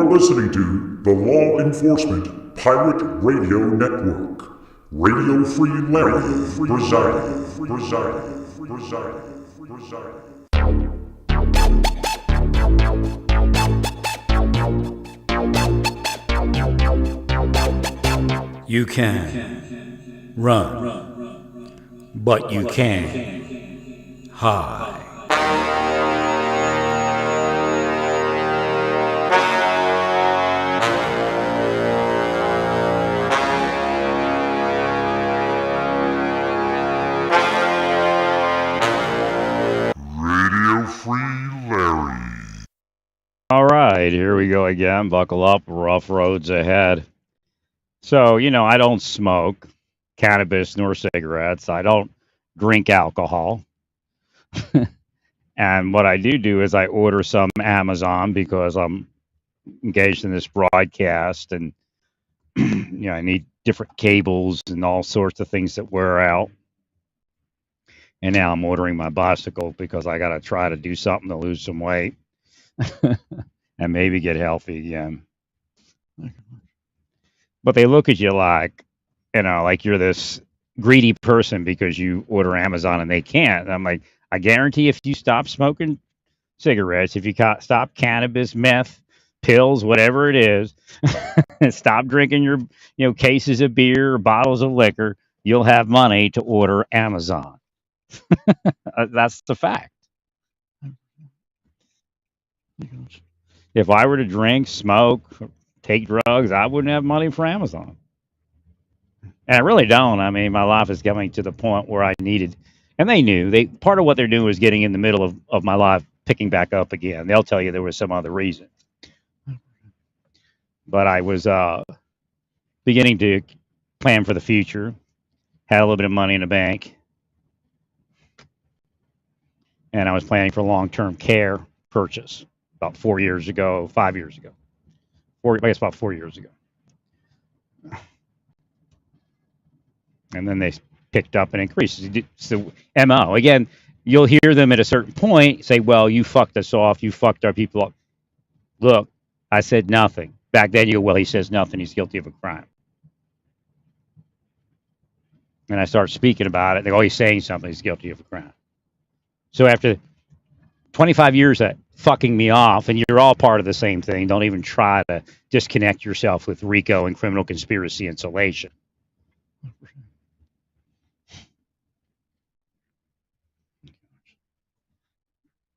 are listening to the Law Enforcement Pirate Radio Network. Radio Free Larry presiding. You can run, but you can't hide. Radio Free Larry. All right, here we go again. Buckle up, rough roads ahead. So, I don't smoke cannabis nor cigarettes. I don't drink alcohol. And what I do is I order some Amazon because I'm engaged in this broadcast and, I need different cables and all sorts of things that wear out. And now I'm ordering my bicycle because I got to try to do something to lose some weight and maybe get healthy again. But they look at you like you're this greedy person because you order Amazon and they can't. And I'm like, I guarantee if you stop smoking cigarettes, if you stop cannabis, meth, pills, whatever it is, and stop drinking your cases of beer or bottles of liquor, you'll have money to order Amazon. That's the fact. If I were to drink, smoke, take drugs, I wouldn't have money for Amazon. And I really don't. I mean, my life is coming to the point where I needed, and they knew. Part of what they're doing was getting in the middle of my life, picking back up again. They'll tell you there was some other reason. But I was beginning to plan for the future, had a little bit of money in the bank, and I was planning for long-term care purchase about 5 years ago. I guess about 4 years ago. And then they picked up and increased. It's the MO. Again, you'll hear them at a certain point say, well, you fucked us off. You fucked our people up. Look, I said nothing. Back then, you go, well, he says nothing. He's guilty of a crime. And I start speaking about it. They go, oh, he's saying something. He's guilty of a crime. So after 25 years of fucking me off, and you're all part of the same thing, don't even try to disconnect yourself with RICO and criminal conspiracy and salation.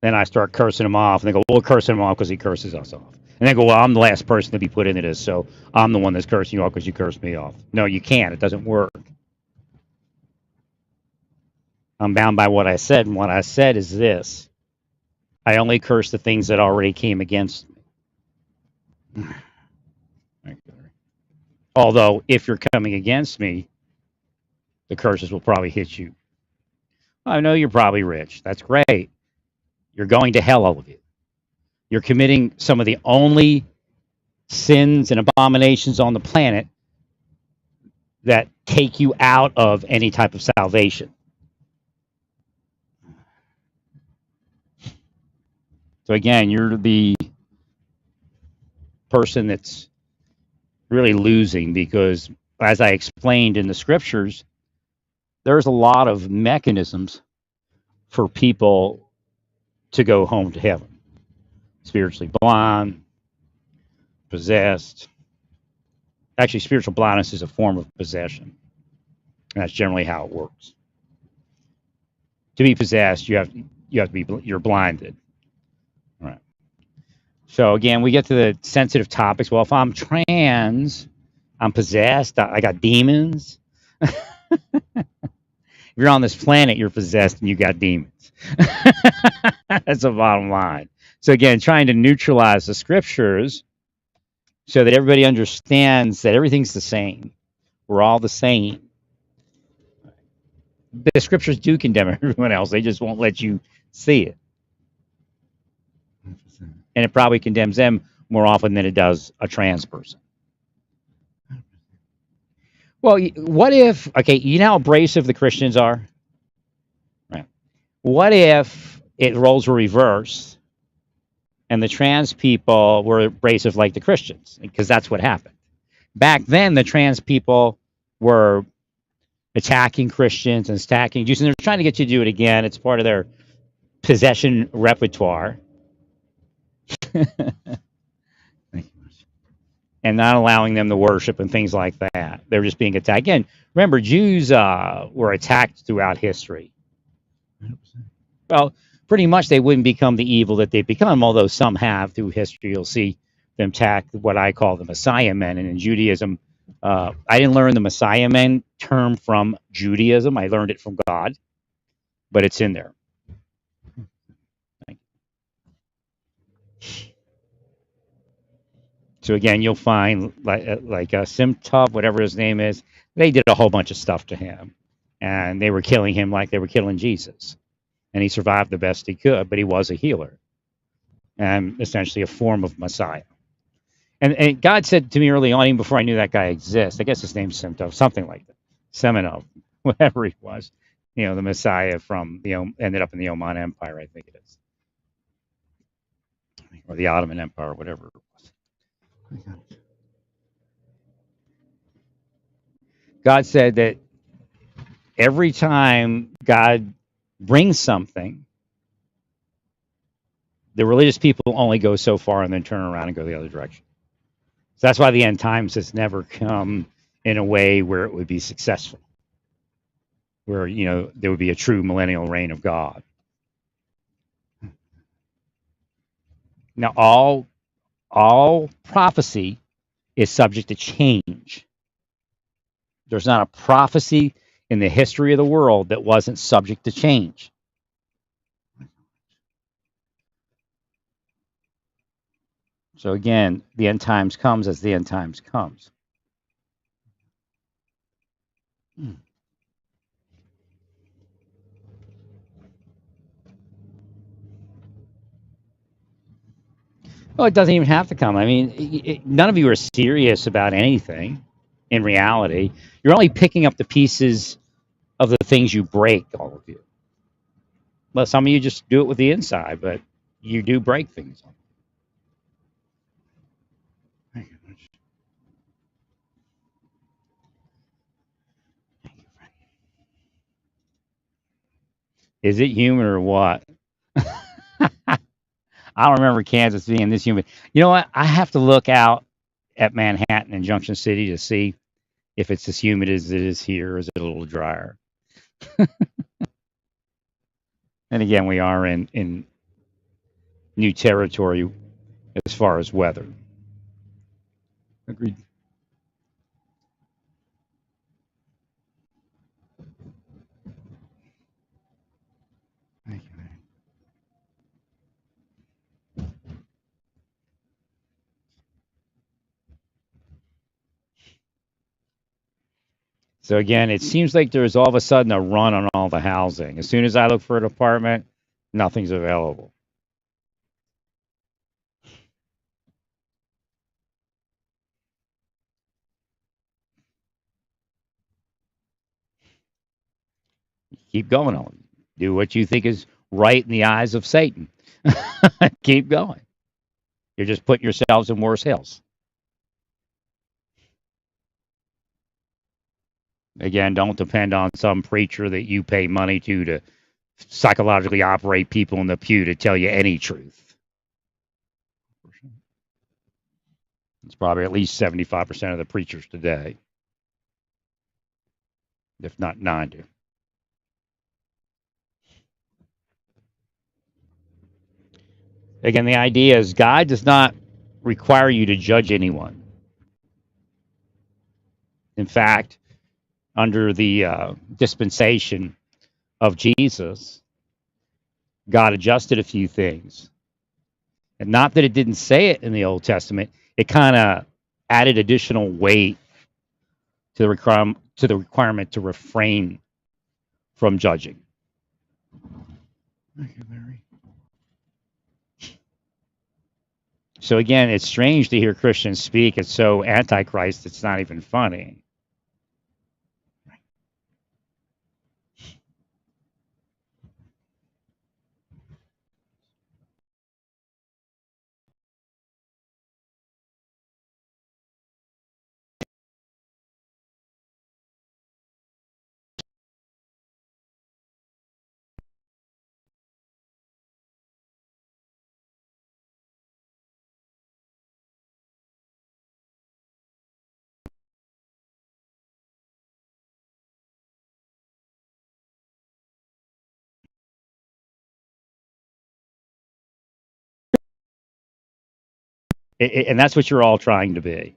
Then I start cursing him off, and they go, well, we're cursing him off because he curses us off. And they go, well, I'm the last person to be put into this, so I'm the one that's cursing you off because you cursed me off. No, you can't. It doesn't work. I'm bound by what I said, and what I said is this. I only curse the things that already came against me. Although, if you're coming against me, the curses will probably hit you. I know you're probably rich. That's great. You're going to hell, all of you. You're committing some of the only sins and abominations on the planet that take you out of any type of salvation. So again, you're the person that's really losing because, as I explained in the scriptures, there's a lot of mechanisms for people to go home to heaven. Spiritually blind, possessed. Actually, spiritual blindness is a form of possession. And that's generally how it works. To be possessed, you have to be, you're blinded. All right. So again, we get to the sensitive topics. Well, if I'm trans, I'm possessed, I got demons. If you're on this planet, you're possessed and you got demons. That's the bottom line. So again, trying to neutralize the scriptures so that everybody understands that everything's the same. We're all the same. The scriptures do condemn everyone else. They just won't let you see it. And it probably condemns them more often than it does a trans person. Well, what if, okay, you know how abrasive the Christians are? Right. What if it roles were reversed and the trans people were abrasive like the Christians, because that's what happened. Back then, the trans people were attacking Christians and attacking Jews, and they're trying to get you to do it again. It's part of their possession repertoire. And not allowing them to worship and things like that. They're just being attacked. Again, remember, Jews were attacked throughout history. 100%. Well, pretty much they wouldn't become the evil that they've become, although some have through history. You'll see them attack what I call the Messiah men. And in Judaism, I didn't learn the Messiah men term from Judaism. I learned it from God, but it's in there. So again, you'll find like Simtov, whatever his name is, they did a whole bunch of stuff to him, and they were killing him like they were killing Jesus, and he survived the best he could, but he was a healer, and essentially a form of Messiah. And God said to me early on, even before I knew that guy exists, I guess his name's Simtov, something like that, Semenov, whatever he was, the Messiah from ended up in the Oman Empire, I think it is, or the Ottoman Empire, whatever it was. God said that every time God brings something, the religious people only go so far and then turn around and go the other direction. So that's why the end times has never come in a way where it would be successful, where there would be a true millennial reign of God. Now, all prophecy is subject to change. There's not a prophecy in the history of the world that wasn't subject to change. So again, the end times comes as the end times comes. Well, it doesn't even have to come. I mean, none of you are serious about anything in reality. You're only picking up the pieces of the things you break, all of you. Well, some of you just do it with the inside, but you do break things. Is it humid or what? I don't remember Kansas being this humid. You know what? I have to look out at Manhattan and Junction City to see if it's as humid as it is here, or is it a little drier? And again, we are in new territory as far as weather. Agreed. Thank you. So again, it seems like there's all of a sudden a run on all the housing. As soon as I look for an apartment, nothing's available. Keep going on. Do what you think is right in the eyes of Satan. Keep going. You're just putting yourselves in worse hills. Again, don't depend on some preacher that you pay money to psychologically operate people in the pew to tell you any truth. It's probably at least 75% of the preachers today, if not 90. Again, the idea is God does not require you to judge anyone. In fact, under the dispensation of Jesus, God adjusted a few things. And not that it didn't say it in the Old Testament, it kind of added additional weight to the requirement to refrain from judging. Thank you, Mary. So again, it's strange to hear Christians speak. It's so antichrist, it's not even funny. And that's what you're all trying to be.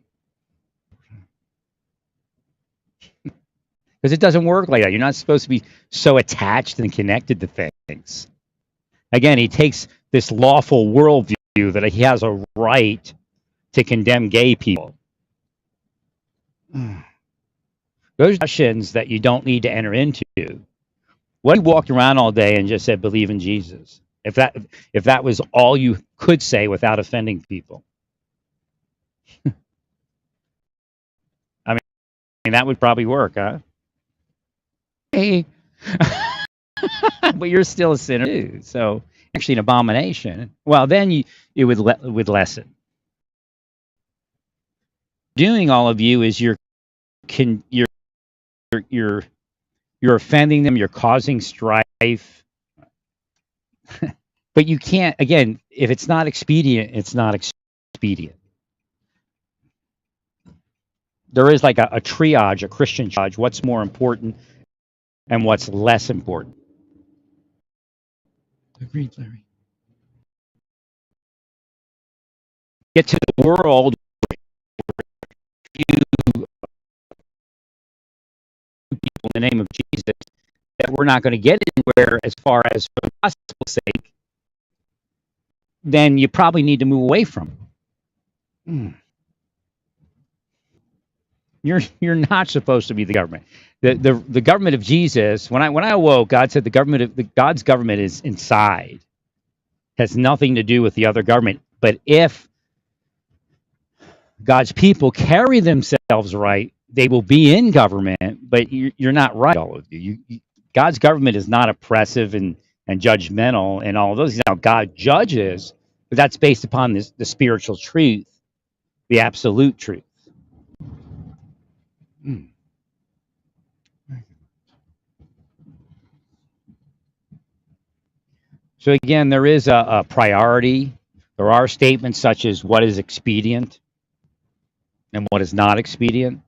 Because it doesn't work like that. You're not supposed to be so attached and connected to things. Again, he takes this lawful worldview that he has a right to condemn gay people. Those are discussions that you don't need to enter into. What if you walked around all day and just said, believe in Jesus? If that was all you could say without offending people. I mean, that would probably work, huh? Hey. But you're still a sinner too. So actually an abomination. Well, then it would lessen. Doing all of you is you're offending them, you're causing strife. But you can't, again, if it's not expedient, it's not expedient. There is like a triage, a Christian triage, what's more important and what's less important. Agreed, Larry. Get to the world you people in the name of Jesus that we're not going to get anywhere as far as for the gospel's sake, then you probably need to move away from it. You're not supposed to be the government. The government of Jesus. When I awoke, God said God's government is inside. Has nothing to do with the other government. But if God's people carry themselves right, they will be in government. But you're not right, all of you. God's government is not oppressive and judgmental and all of those. Now God judges, but that's based upon the spiritual truth, the absolute truth. So again, there is a priority. There are statements such as what is expedient and what is not expedient.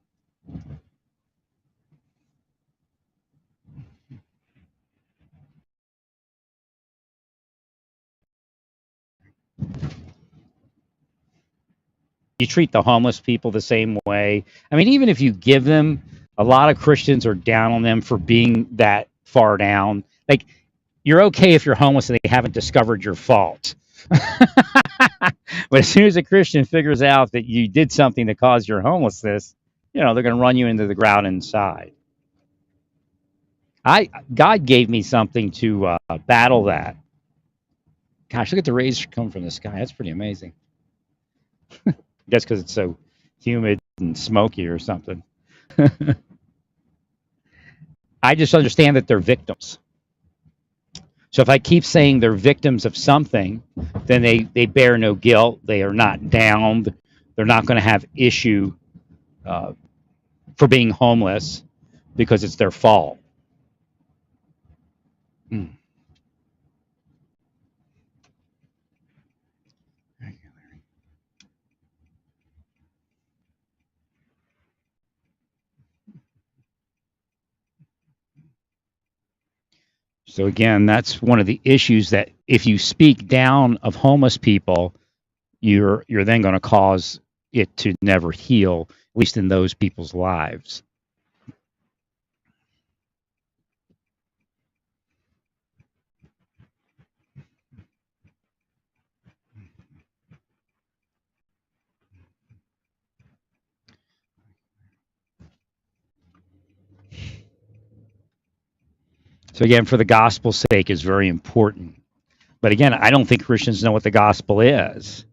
You treat the homeless people the same way. I mean, even if you give them, a lot of Christians are down on them for being that far down. Like, you're okay if you're homeless and they haven't discovered your fault. But as soon as a Christian figures out that you did something that caused your homelessness, they're going to run you into the ground inside. God gave me something to battle that. Gosh, look at the rays coming from the sky. That's pretty amazing. I guess because it's so humid and smoky or something. I just understand that they're victims. So if I keep saying they're victims of something, then they bear no guilt. They are not downed. They're not going to have issue for being homeless because it's their fault. So again, that's one of the issues, that if you speak down of homeless people, you're then going to cause it to never heal, at least in those people's lives. So again, for the gospel's sake is very important. But again, I don't think Christians know what the gospel is.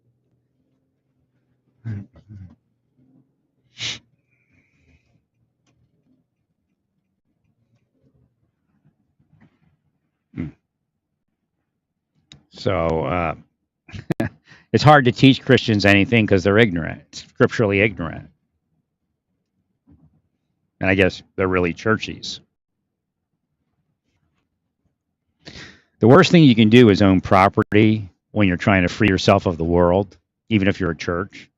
So it's hard to teach Christians anything because they're ignorant, scripturally ignorant. And I guess they're really churchies. The worst thing you can do is own property when you're trying to free yourself of the world, even if you're a church,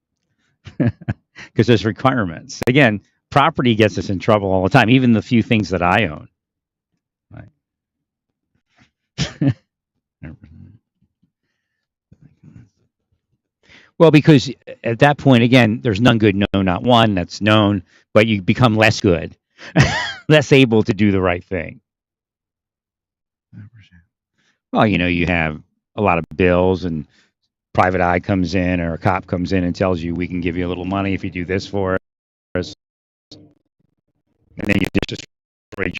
because there's requirements. Again, property gets us in trouble all the time, even the few things that I own. Right. Well, because at that point, again, there's none good, no, not one. That's known, but you become less good, less able to do the right thing. Well, you have a lot of bills, and private eye comes in, or a cop comes in and tells you, we can give you a little money if you do this for us, and then you just destroy your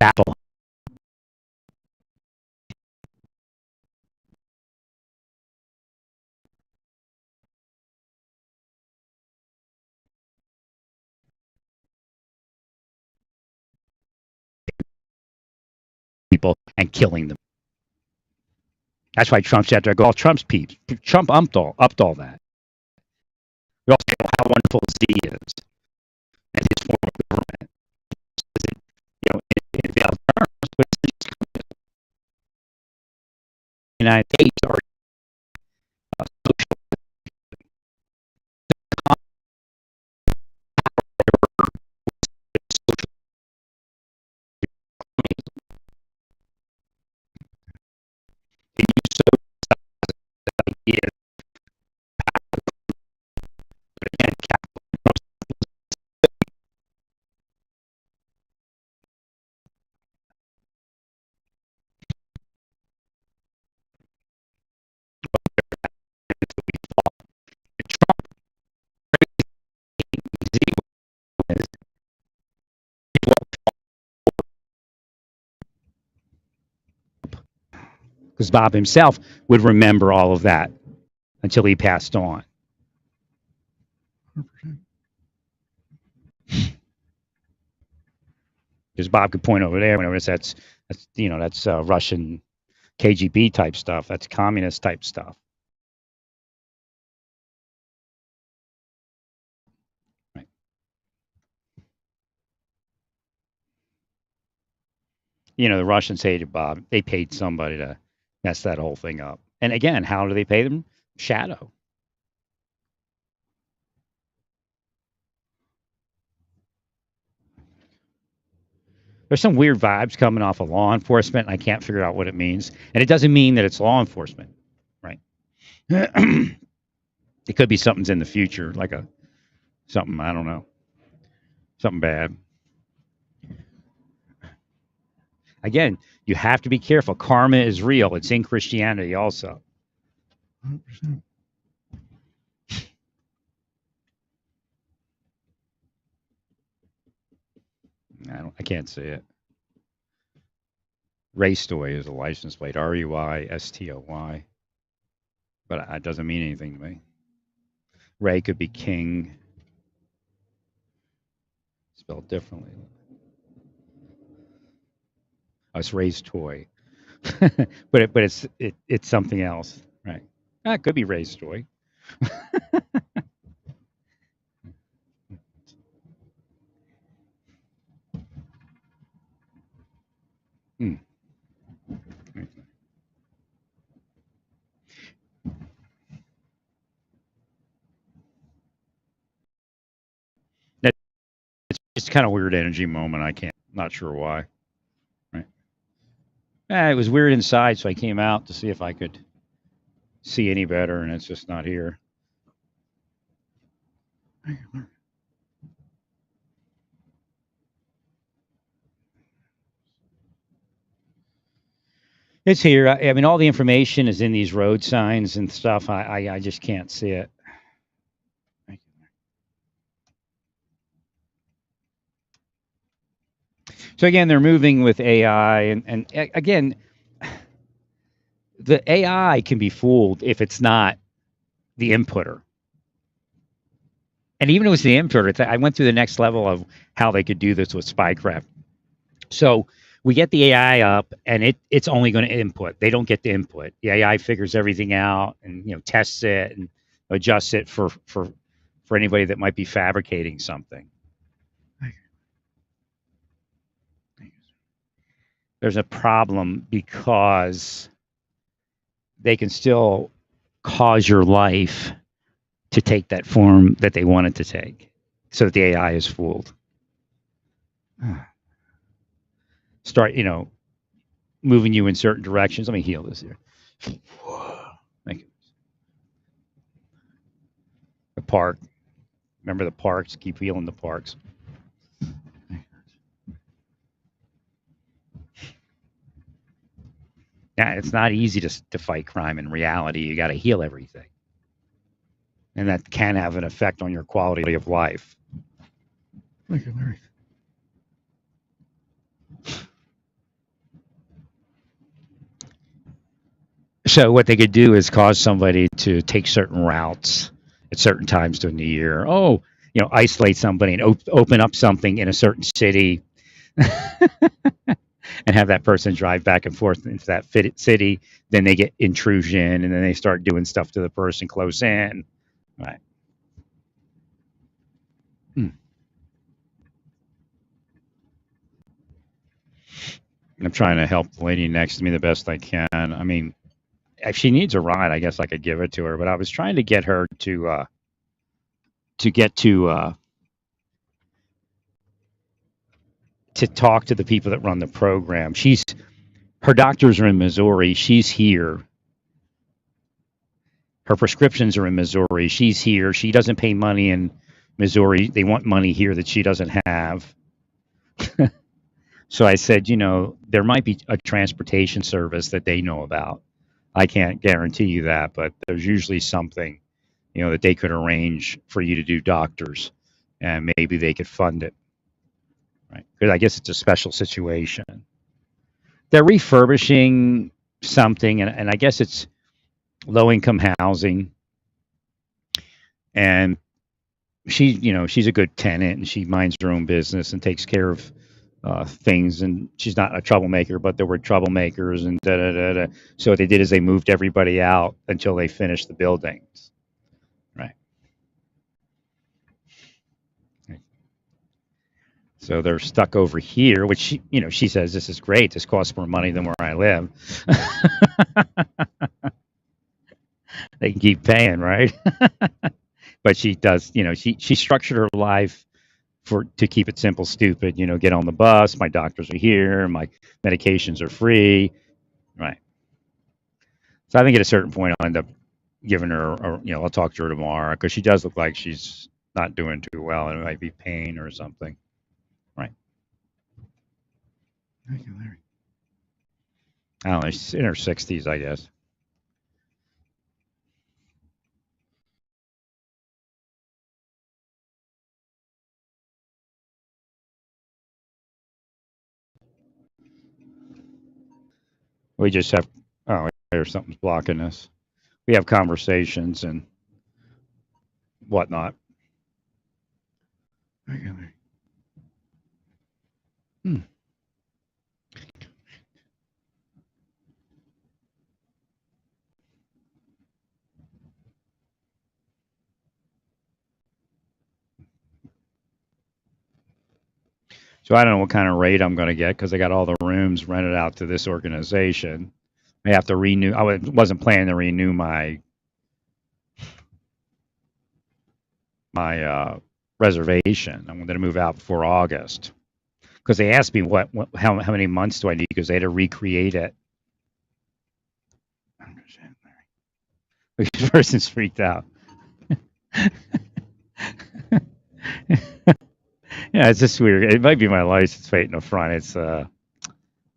battle. People and killing them. That's why Trump's after all Trump's peeps. Trump upped all that. We all say, oh, how wonderful Z is and his form of government. In veiled terms, but the United States are social. They use social ideas, but again, because Bob himself would remember all of that until he passed on. Because Bob could point over there whenever that's Russian KGB type stuff. That's communist type stuff. Right. The Russians hated Bob. They paid somebody to mess that whole thing up. And again, how do they pay them? Shadow. There's some weird vibes coming off of law enforcement, and I can't figure out what it means. And it doesn't mean that it's law enforcement, right? It could be something's in the future, like something, I don't know, something bad. Again, you have to be careful. Karma is real. It's in Christianity also. 100%. I can't say it. Raystoy is a license plate. RUISTOY. But it doesn't mean anything to me. Ray could be king. Spelled differently. It's Ray's toy. but it's something else, right? It could be Ray's toy. It's kind of weird energy moment. Not sure why. Right. It was weird inside, so I came out to see if I could see any better, and it's just not here. It's here. I mean, all the information is in these road signs and stuff. I just can't see it. So again, they're moving with AI, and again, the AI can be fooled if it's not the inputter. And even if it was the inputter, I went through the next level of how they could do this with spycraft. So we get the AI up, and it's only going to input. They don't get the input. The AI figures everything out and tests it and adjusts it for anybody that might be fabricating something. There's a problem because they can still cause your life to take that form that they want it to take, so that the AI is fooled. Start, moving you in certain directions. Let me heal this here. Thank you. The park. Remember the parks. Keep healing the parks. Yeah, it's not easy to fight crime in reality. You got to heal everything. And that can have an effect on your quality of life. Thank you, Larry. So what they could do is cause somebody to take certain routes at certain times during the year. Oh, isolate somebody and open up something in a certain city and have that person drive back and forth into that city. Then they get intrusion, and then they start doing stuff to the person close in. Right. I'm trying to help the lady next to me the best I can. I mean, if she needs a ride, I guess I could give it to her. But I was trying to get her to get to talk to the people that run the program. Her doctors are in Missouri. She's here. Her prescriptions are in Missouri. She's here. She doesn't pay money in Missouri. They want money here that she doesn't have. So I said, there might be a transportation service that they know about. I can't guarantee you that, but there's usually something, that they could arrange for you to do doctors, and maybe they could fund it. Right? Because I guess it's a special situation. They're refurbishing something, and I guess it's low-income housing. And she's a good tenant, and she minds her own business and takes care of things, and she's not a troublemaker, but there were troublemakers and da da da da. So what they did is they moved everybody out until they finished the buildings. Right. So they're stuck over here, which she says this is great. This costs more money than where I live. They can keep paying, right? But she does. She structured her life to keep it simple, stupid. Get on the bus. My doctors are here. My medications are free. Right. So I think at a certain point I'll end up giving her, I'll talk to her tomorrow, because she does look like she's not doing too well, and it might be pain or something. Right. Thank you, Larry. I don't know. She's in her 60s, I guess. We just have, there's something's blocking us. We have conversations and whatnot. Hmm. So I don't know what kind of rate I'm going to get, because I got all the rooms rented out to this organization. I have to renew. I wasn't planning to renew my reservation. I'm going to move out before August, because they asked me how many months do I need, because they had to recreate it. This person's freaked out. Yeah, it's just weird. It might be my license plate in the front. It's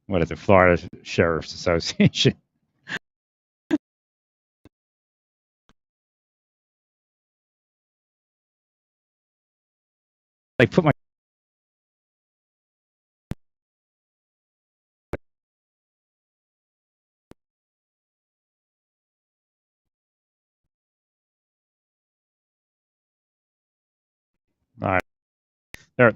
what is it, Florida Sheriff's Association. I put my all right there.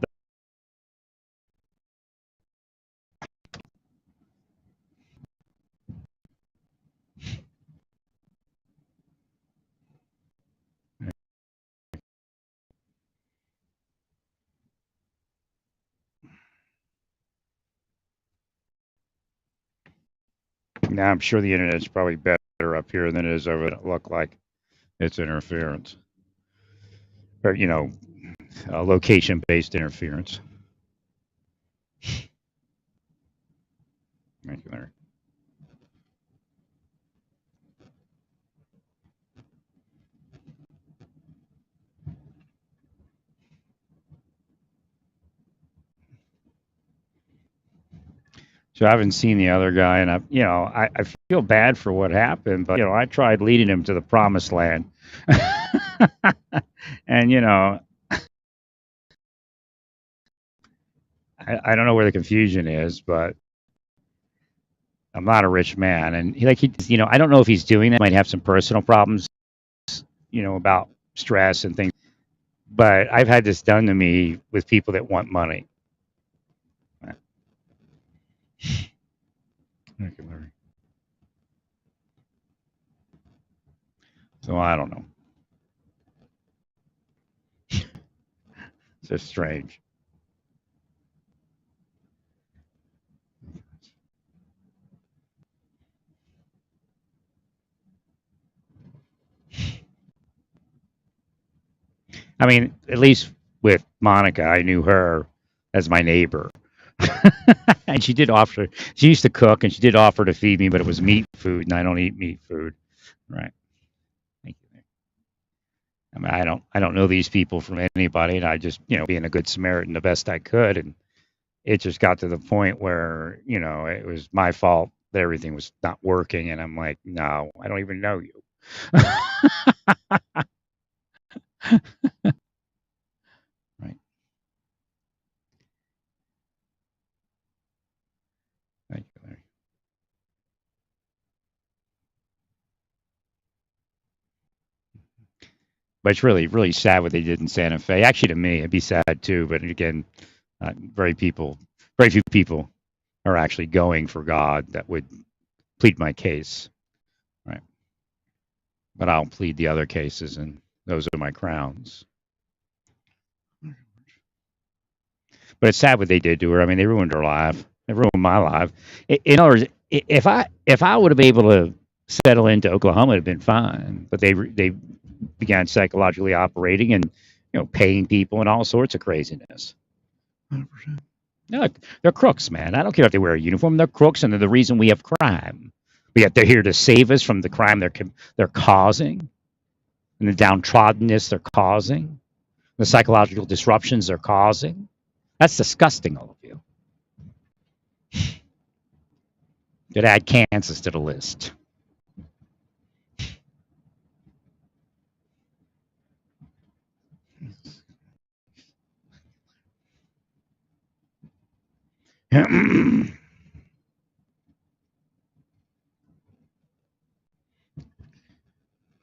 Now I'm sure the internet's probably better. better up here than it is over there. It look like it's interference, or location-based interference. Thank you, Larry. So I haven't seen the other guy, and I feel bad for what happened, but I tried leading him to the promised land, and I don't know where the confusion is, but I'm not a rich man, and I don't know if he's doing that. He might have some personal problems, about stress and things. But I've had this done to me with people that want money. Thank you, Larry. So I don't know. It's just strange. I mean, at least with Monica, I knew her as my neighbor. And she used to cook and she did offer to feed me, but it was meat food and I don't eat meat food. Right. Thank you. I mean, I don't know these people from anybody, and I just, being a good Samaritan the best I could. And it just got to the point where, it was my fault that everything was not working. And I'm like, no, I don't even know you. Right. Thank you, Larry. But it's really, really sad what they did in Santa Fe. Actually, to me, it'd be sad too. But again, very few people are actually going for God that would plead my case, right? But I'll plead the other cases, and those are my crowns. But it's sad what they did to her. I mean, they ruined her life. They ruined my life. In other words, if I would have been able to settle into Oklahoma, it'd have been fine. But they began psychologically operating and paying people and all sorts of craziness. 100%. No, they're crooks, man. I don't care if they wear a uniform. They're crooks, and they're the reason we have crime. But yet they're here to save us from the crime they're causing, and the downtroddenness they're causing, the psychological disruptions they're causing. That's disgusting, all of you. Could add Kansas to the list.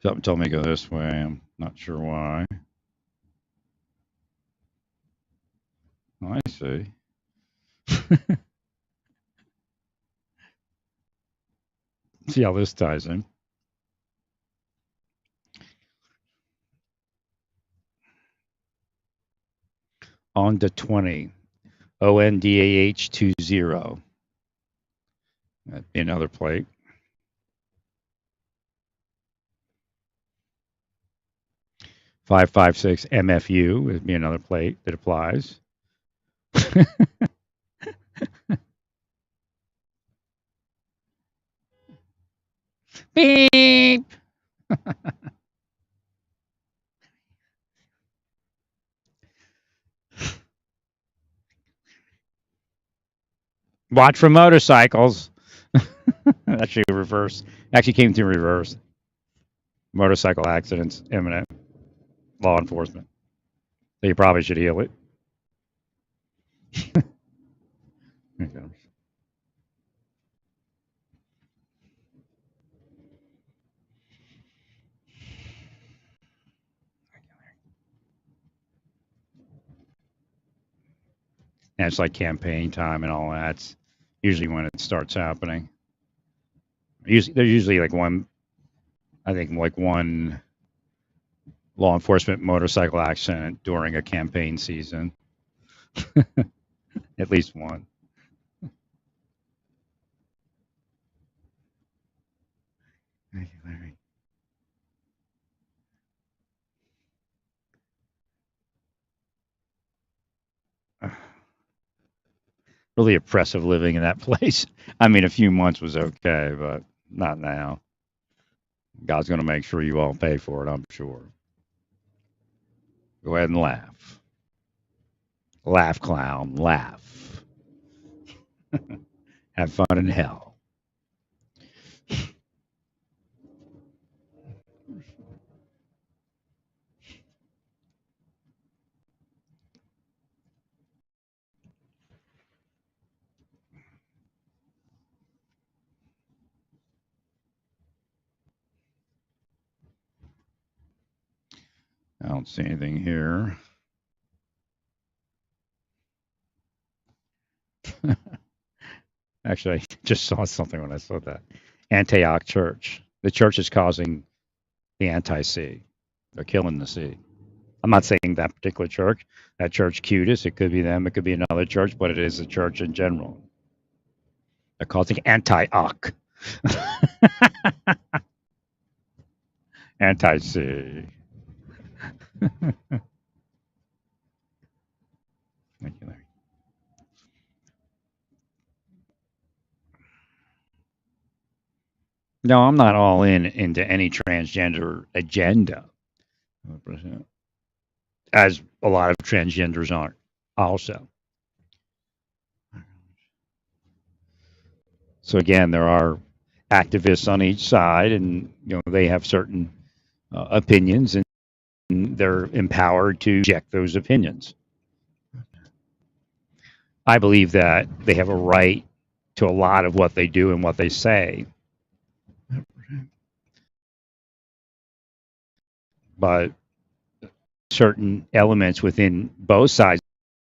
Something told me to go this way. I'm not sure why. Oh, I see. See how this ties in. On to 20. ONDAH 20. That'd be another plate. 556 MFU would be another plate that applies. Beep. Watch for motorcycles. Actually, reverse. Actually, came through reverse. Motorcycle accidents imminent. Law enforcement. So you probably should heal it. And it's like campaign time and all that. It's usually when it starts happening. There's usually like one law enforcement motorcycle accident during a campaign season. At least one. Thank you, Larry. Really oppressive living in that place. I mean, a few months was okay, but not now. God's going to make sure you all pay for it, I'm sure. Go ahead and laugh. Laugh, clown, laugh. Have fun in hell. I don't see anything here. Actually, I just saw something when I saw that. Antioch Church. The church is causing the anti-C. They're killing the C. I'm not saying that particular church, that church Cutis. It could be them. It could be another church, but it is a church in general. They're causing Antioch. Anti-C. Thank you, Larry. No, I'm not all into any transgender agenda, 100%. As a lot of transgenders aren't also. So again, there are activists on each side, and they have certain opinions, and they're empowered to reject those opinions. I believe that they have a right to a lot of what they do and what they say. But certain elements within both sides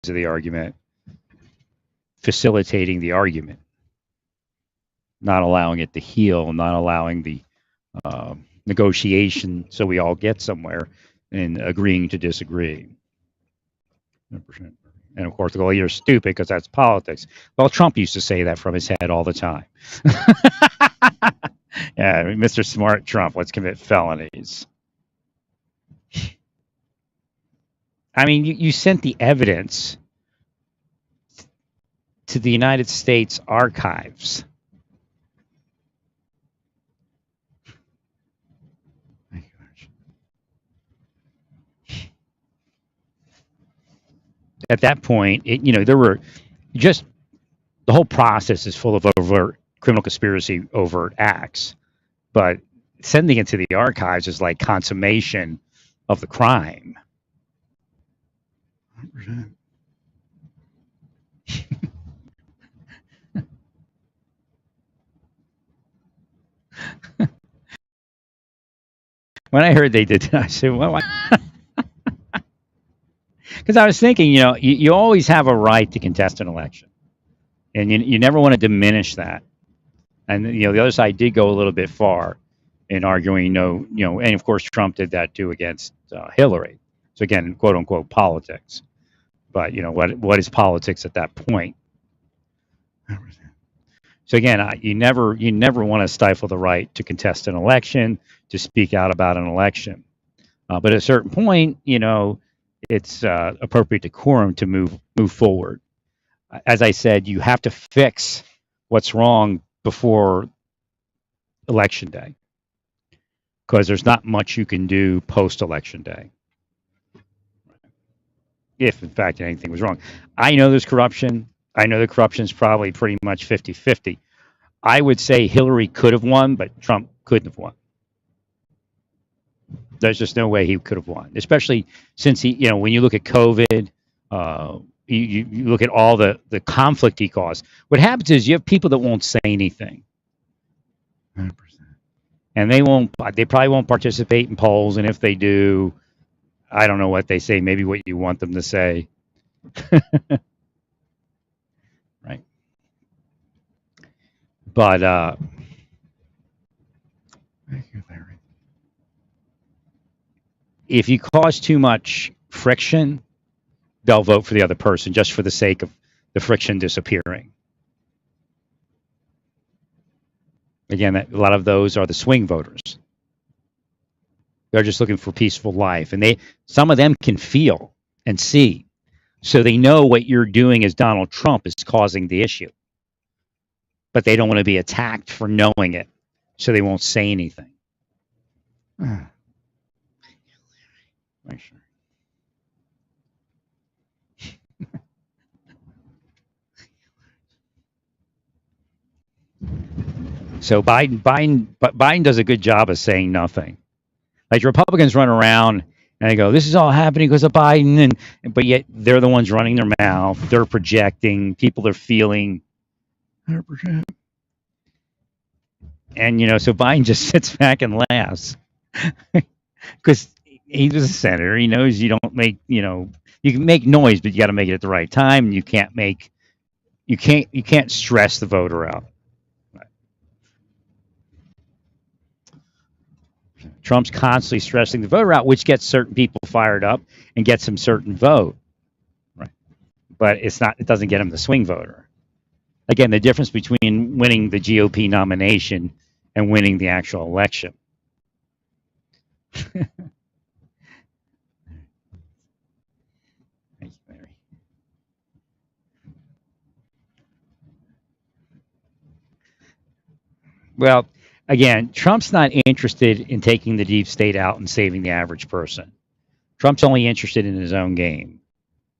of the argument facilitating the argument, not allowing it to heal, not allowing the negotiation so we all get somewhere, and agreeing to disagree. 100%. And of course, they go, you're stupid because that's politics. Well, Trump used to say that from his head all the time. Yeah, Mr. Smart Trump, let's commit felonies. I mean, you sent the evidence to the United States archives. At that point, there were just the whole process is full of overt criminal conspiracy, overt acts, but sending it to the archives is like consummation of the crime. 100%. When I heard they did that, I said, well, because I was thinking, you always have a right to contest an election, and you never want to diminish that. And the other side did go a little bit far in arguing, and of course Trump did that too against Hillary. So again, quote unquote politics. But what is politics at that point? So again, you never want to stifle the right to contest an election, to speak out about an election. But at a certain point, it's appropriate decorum to move forward. As I said, you have to fix what's wrong before election day, because there's not much you can do post-election day, if in fact anything was wrong. I know there's corruption. I know the corruption is probably pretty much 50-50. I would say Hillary could have won, but Trump couldn't have won. There's just no way he could have won, especially since he, when you look at COVID, you look at all the conflict he caused. What happens is you have people that won't say anything. 100%. And they probably won't participate in polls, and if they do, I don't know what they say, maybe what you want them to say. Right. But thank you, Larry. If you cause too much friction, they'll vote for the other person just for the sake of the friction disappearing. Again, a lot of those are the swing voters. They're just looking for peaceful life, and some of them can feel and see, so they know what you're doing as Donald Trump is causing the issue, but they don't want to be attacked for knowing it, so they won't say anything. Make sure. So Biden does a good job of saying nothing. Like the Republicans run around and they go, "This is all happening because of Biden," but yet they're the ones running their mouth. They're projecting. People are feeling 100%. And so Biden just sits back and laughs because he's a senator. He knows you don't make you can make noise, but you got to make it at the right time. You can't stress the voter out. Trump's constantly stressing the voter out, which gets certain people fired up and gets them certain vote. Right. But it doesn't get him the swing voter. Again, the difference between winning the GOP nomination and winning the actual election. Thank you, Mary. Well, again, Trump's not interested in taking the deep state out and saving the average person. Trump's only interested in his own game.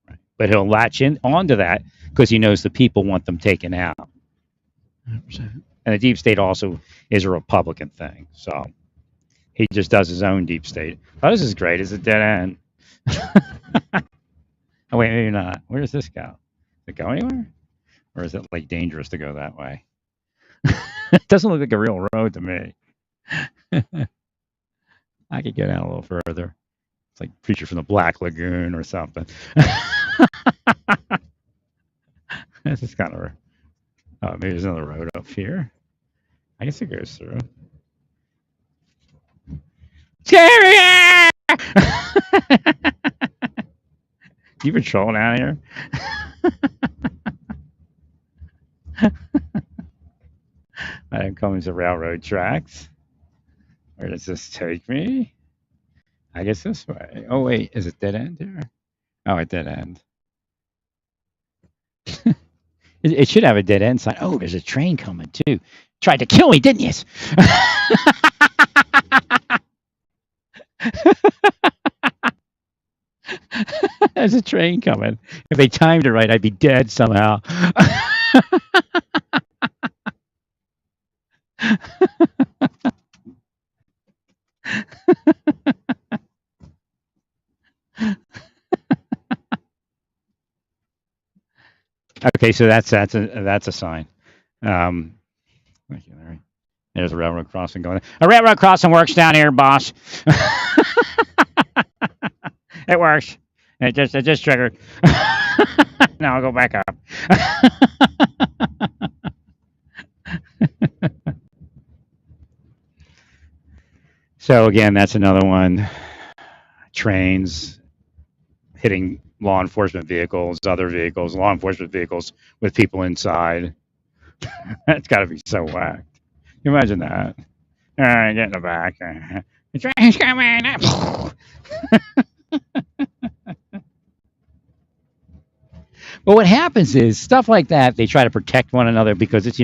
Right? But he'll latch onto that because he knows the people want them taken out. 100%. And the deep state also is a Republican thing. So he just does his own deep state. Oh, this is great. It's a dead end. Oh, wait, maybe not. Where does this go? Does it go anywhere? Or is it like dangerous to go that way? It doesn't look like a real road to me. I could get out a little further. It's like Preacher from the Black Lagoon or something. This is kind of... Oh, maybe there's another road up here. I guess it goes through. Terrier! You patrolling out here? I'm coming to railroad tracks. Where does this take me? I guess this way. Oh, wait. Is it dead end here? Oh, a dead end. It should have a dead end sign. Oh, there's a train coming, too. Tried to kill me, didn't you? There's a train coming. If they timed it right, I'd be dead somehow. Okay, so that's a sign. Thank you, Larry. There's a railroad crossing going. A railroad crossing works down here, boss. It works. It just triggered. Now I'll go back up. So again, that's another one. Trains hitting law enforcement vehicles, other vehicles, law enforcement vehicles with people inside. That's got to be so whacked. Can you imagine that? All right, get in the back. The train's coming. But what happens is stuff like that, they try to protect one another because it's,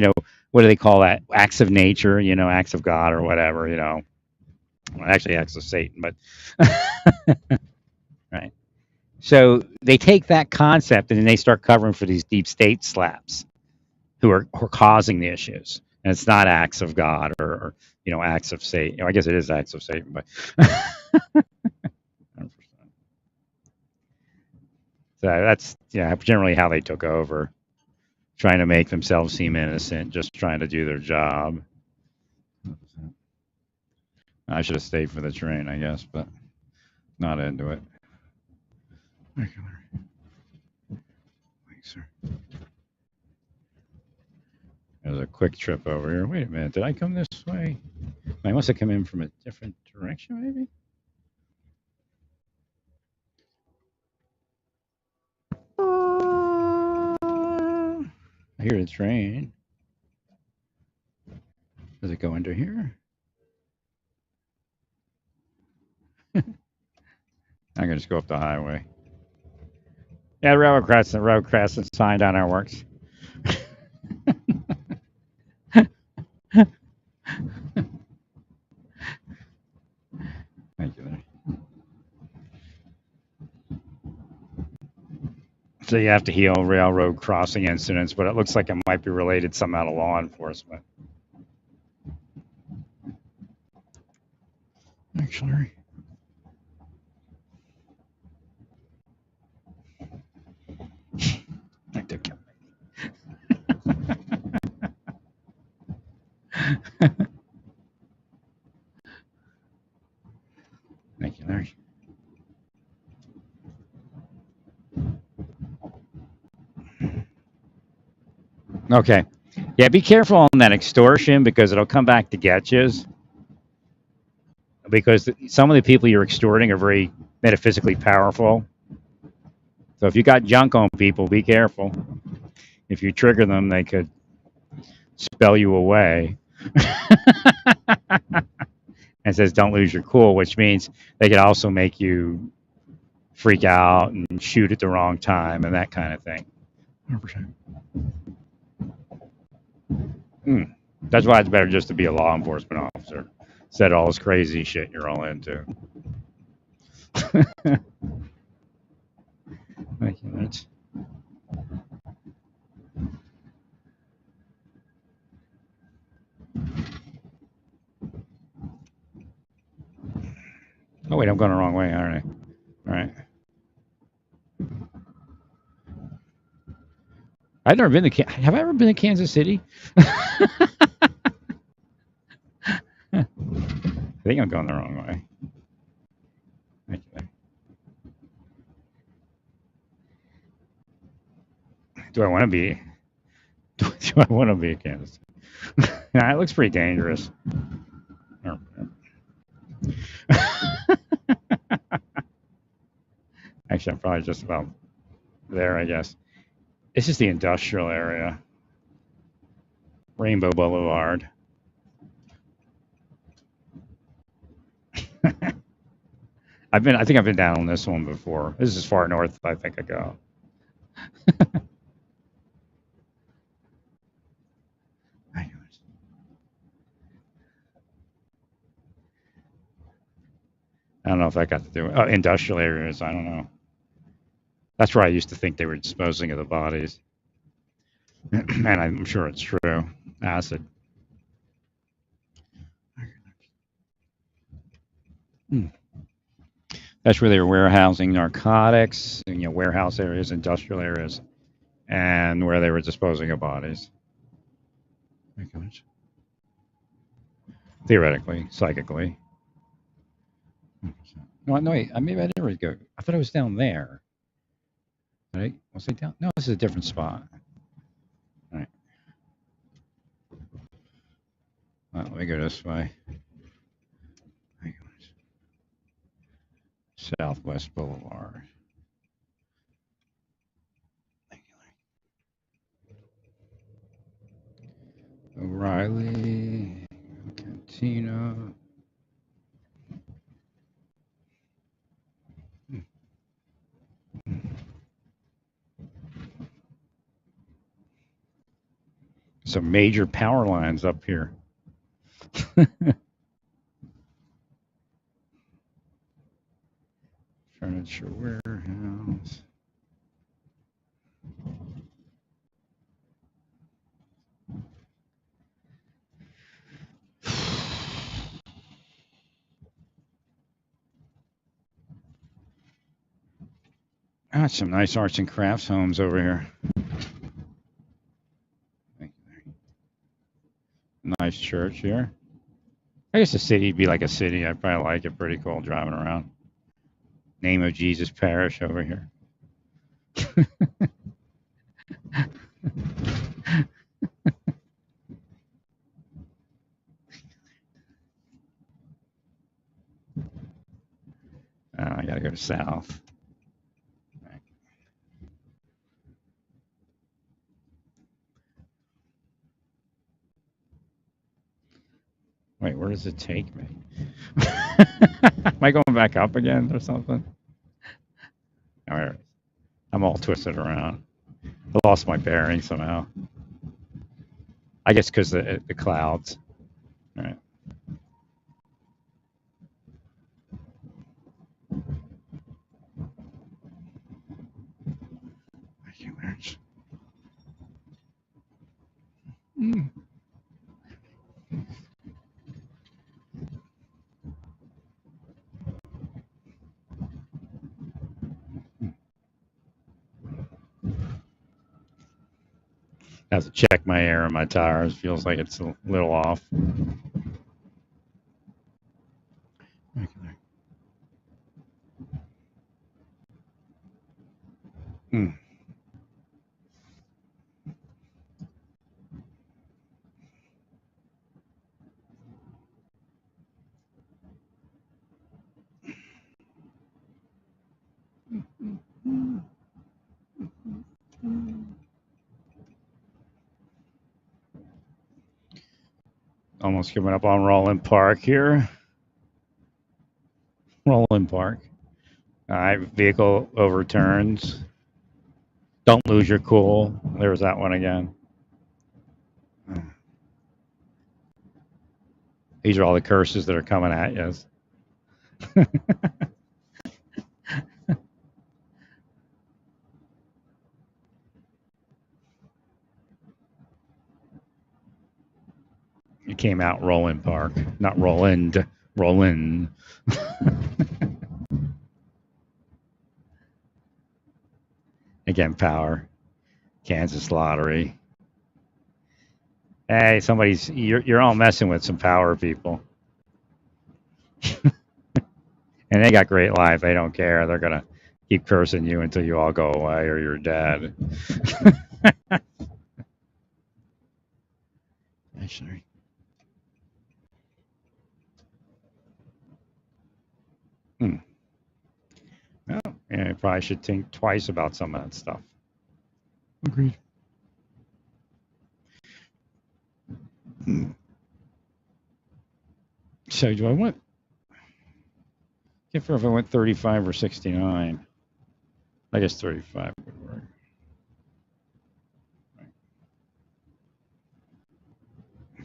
what do they call that? Acts of nature, acts of God or whatever, Well, actually, acts of Satan, but right. So they take that concept and then they start covering for these deep state slaps who are causing the issues. And it's not acts of God or acts of Satan. I guess it is acts of Satan, but so that's generally how they took over, trying to make themselves seem innocent, just trying to do their job. I should have stayed for the train, I guess, but not into it. Thanks, sir. There's a quick trip over here. Wait a minute, did I come this way? I must have come in from a different direction, maybe? I hear the train. Does it go under here? I can just go up the highway. Yeah, the road crossing sign down there works. Thank you. There. So you have to heal railroad crossing incidents, but it looks like it might be related somehow to law enforcement. Actually. I did kill me. Thank you, Larry. Okay. Yeah, be careful on that extortion because it'll come back to get you. Because some of the people you're extorting are very metaphysically powerful. So if you got junk on people, be careful. If you trigger them, they could spell you away. And says don't lose your cool, which means they could also make you freak out and shoot at the wrong time and that kind of thing. 100%. That's why it's better just to be a law enforcement officer instead of all this crazy shit you're all into. Thank you, Mitch. Oh wait, I'm going the wrong way, aren't I? All right. I've never been to. Have I ever been to Kansas City? I think I'm going the wrong way. Thank you. Do I want to be? Do I want to be in Kansas City? Nah, it looks pretty dangerous. Actually, I'm probably just about there, I guess. This is the industrial area. Rainbow Boulevard. I think I've been down on this one before. This is as far north I think I go. I don't know if that got to do with industrial areas. I don't know. That's where I used to think they were disposing of the bodies. And I'm sure it's true. Acid. That's where they were warehousing narcotics, warehouse areas, industrial areas, and where they were disposing of bodies. Theoretically, psychically. No, wait. Maybe I never go. I thought it was down there. Right? Was it down? No, this is a different spot. All right. Let me go this way. Southwest Boulevard. O'Reilly, Cantina. Some major power lines up here. Furniture warehouse. Some nice arts and crafts homes over here. Nice church here. I guess the city'd be like a city. I'd probably like it. Pretty cool driving around. Name of Jesus Parish over here. I gotta go to south. Where does it take me? Am I going back up again or something? All right. I'm all twisted around. I lost my bearing somehow. I guess because the clouds. All right. Mm. I have to check my air in my tires. Feels like it's a little off. Mm. Almost coming up on Roland Park here. Roland Park. All right, vehicle overturns. Don't lose your cool. There's that one again. These are all the curses that are coming at you. It came out Roland Park, not Roland. Roland. Again, power. Kansas Lottery. Hey, you're all messing with some power people. And they got great life. They don't care. They're gonna keep cursing you until you all go away or you're dead. Actually. Well, yeah, I probably should think twice about some of that stuff. Agreed. So do I want? Can't remember if I went 35 or 69. I guess 35 would work.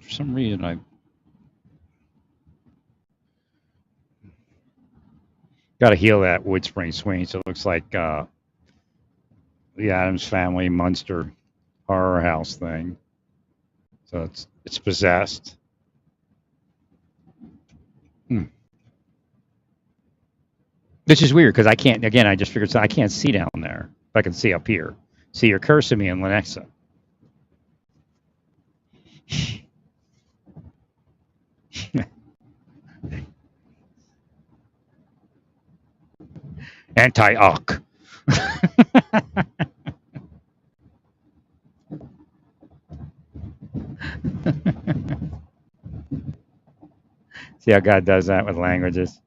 For some reason, I got to heal that Wood Spring swing. So it looks like the Addams Family Munster horror house thing. So it's possessed. Which is weird because I can't. Again, I just figured so I can't see down there. But I can see up here. See, you're cursing me in Lenexa. Anti-Uck. See how God does that with languages?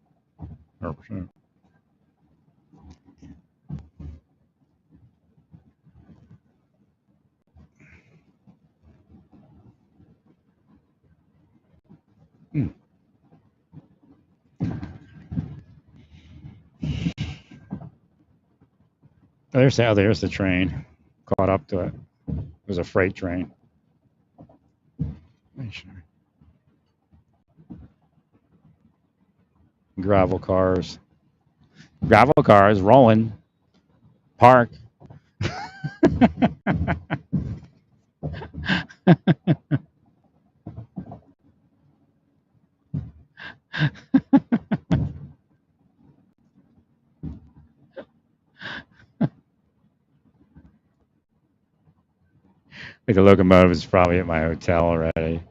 There's the train. Caught up to it. It was a freight train. Gravel cars. Gravel cars rolling. Park. Like the locomotive is probably at my hotel already.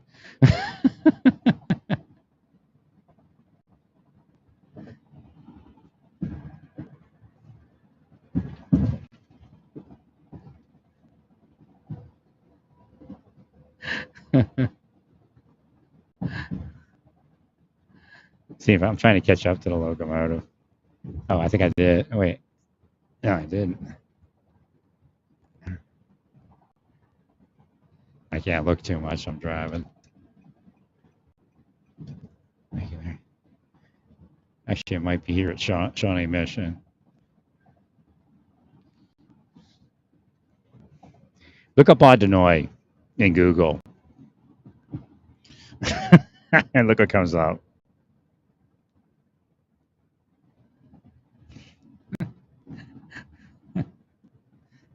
See if I'm trying to catch up to the locomotive. Oh, I think I did. Oh, wait. No, I didn't. I can't look too much. I'm driving. Thank you, Mary. Actually, it might be here at Shawnee Mission. Look up Adenoy in Google. And look what comes up.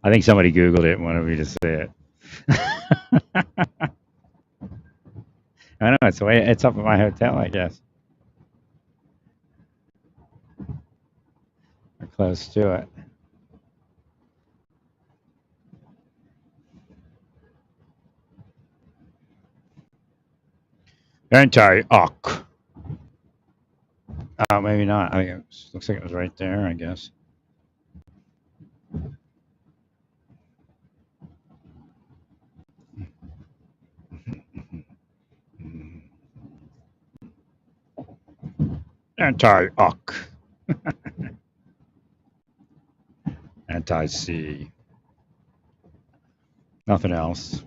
I think somebody Googled it and wanted me to say it. I know it's up at my hotel, I guess. Or close to it. Anti-Uck. Maybe not. I think it looks like it was right there, I guess. Anti-Uck. Anti-C. Nothing else.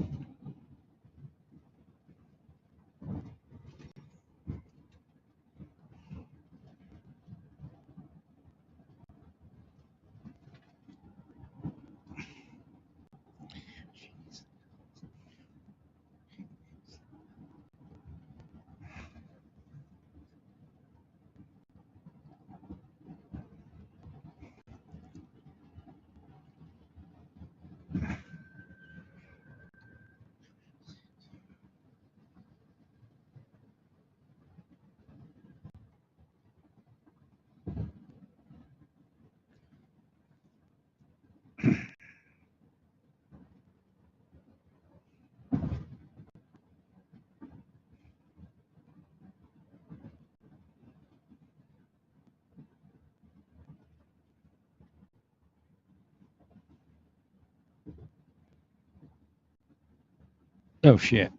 Oh, shit.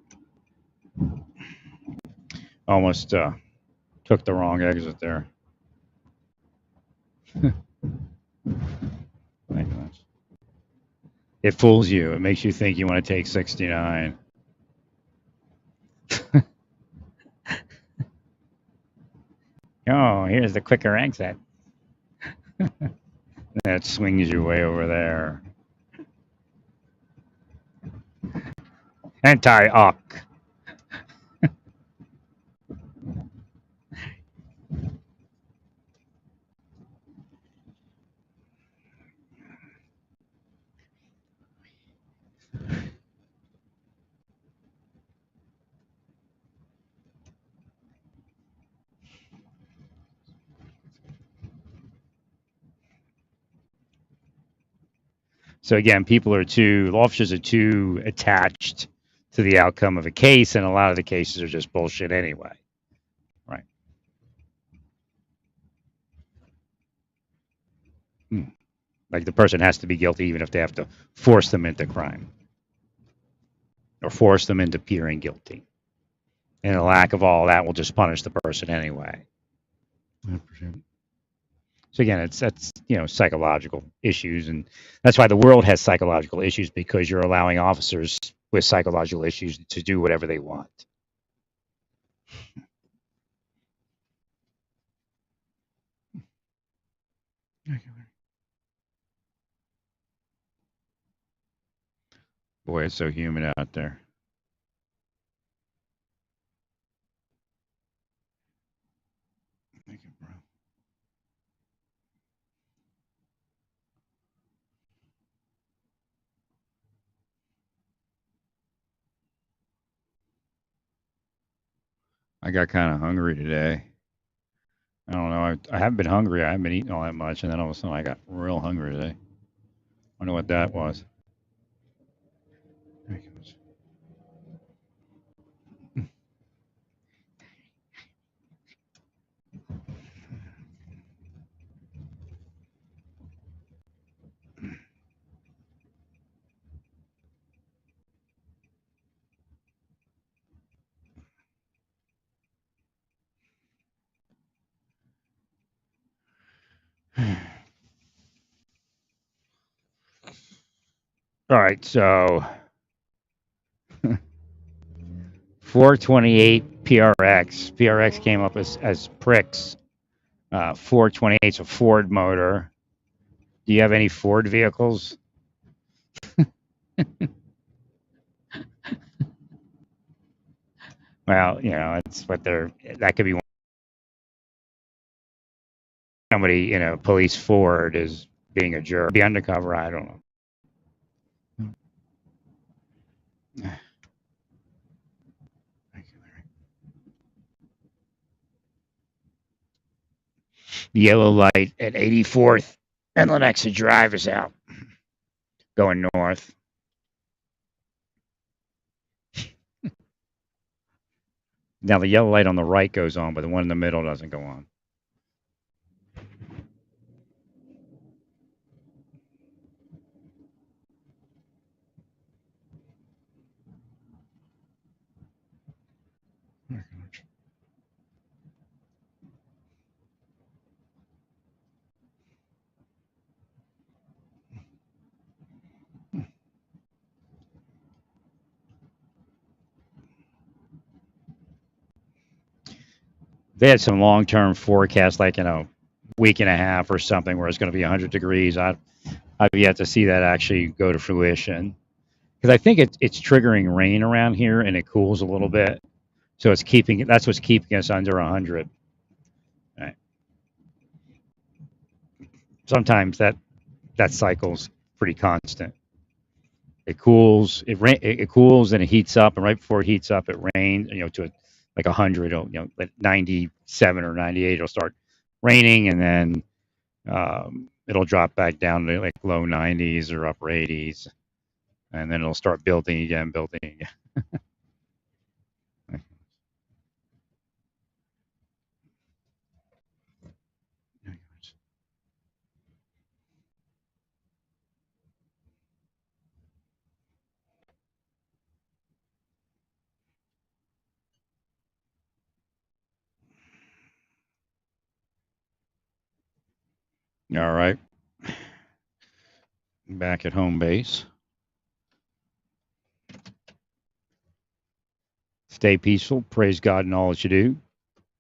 Almost took the wrong exit there. It fools you. It makes you think you want to take 69. Oh, here's the quicker exit. That swings you way over there. Anti-Uck. So again, officers are too attached to the outcome of a case, and a lot of the cases are just bullshit anyway. Right. Like the person has to be guilty even if they have to force them into crime or force them into appearing guilty. And a lack of all that will just punish the person anyway. 100%. So again, that's psychological issues, and that's why the world has psychological issues, because you're allowing officers with psychological issues to do whatever they want. Boy, it's so humid out there. Thank you, bro. I got kind of hungry today. I don't know. I haven't been hungry. I haven't been eating all that much, and then all of a sudden I got real hungry today. I wonder what that was. All right, so 428 PRX. PRX came up as pricks. 428's a Ford motor. Do you have any Ford vehicles? Well, it's what they're. That could be somebody, police Ford is being a jerk. Be undercover. I don't know. The yellow light at 84th and Lenexa Drive is out, going north. Now the yellow light on the right goes on, but the one in the middle doesn't go on. They had some long-term forecast, like week and a half or something, where it's going to be 100 degrees. I've yet to see that actually go to fruition, because I think it's triggering rain around here, and it cools a little bit, so that's what's keeping us under 100. Right. Sometimes that cycle's pretty constant. It cools, it cools, and it heats up, and right before it heats up, it rains. To like 100, like 97 or 98, it'll start raining, and then it'll drop back down to like low 90s or upper 80s, and then it'll start building again. All right. Back at home base. Stay peaceful. Praise God in all that you do.